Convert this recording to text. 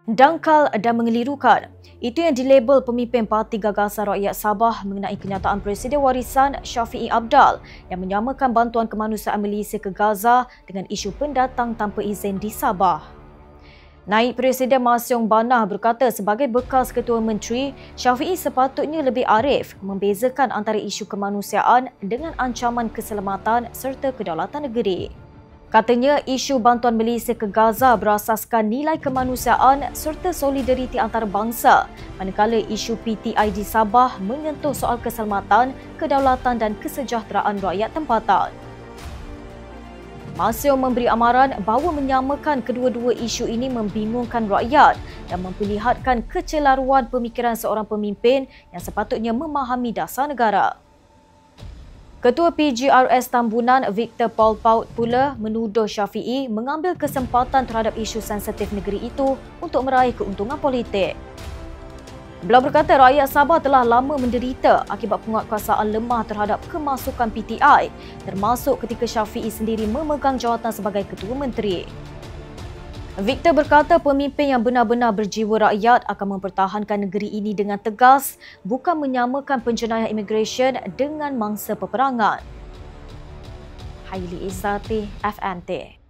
Dangkal dan mengelirukan. Itu yang dilabel pemimpin Parti Gagasan Rakyat Sabah mengenai kenyataan Presiden Warisan Shafie Apdal yang menyamakan bantuan kemanusiaan Malaysia ke Gaza dengan isu pendatang tanpa izin di Sabah. Naib Presiden Masyong Banah berkata sebagai bekas Ketua Menteri, Shafie sepatutnya lebih arif membezakan antara isu kemanusiaan dengan ancaman keselamatan serta kedaulatan negeri. Katanya isu bantuan Malaysia ke Gaza berasaskan nilai kemanusiaan serta solidariti antarabangsa, manakala isu PTI di Sabah menyentuh soal keselamatan, kedaulatan dan kesejahteraan rakyat tempatan. Masyong memberi amaran bahawa menyamakan kedua-dua isu ini membingungkan rakyat dan memperlihatkan kecelaruan pemikiran seorang pemimpin yang sepatutnya memahami dasar negara. Ketua PGRS Tambunan Victor Paul Paut pula menuduh Shafie mengambil kesempatan terhadap isu sensitif negeri itu untuk meraih keuntungan politik. Beliau berkata rakyat Sabah telah lama menderita akibat penguatkuasaan lemah terhadap kemasukan PTI, termasuk ketika Shafie sendiri memegang jawatan sebagai Ketua Menteri. Victor berkata pemimpin yang benar-benar berjiwa rakyat akan mempertahankan negeri ini dengan tegas, bukan menyamakan penjenayah imigresen dengan mangsa peperangan. Haili Izzati, FMT.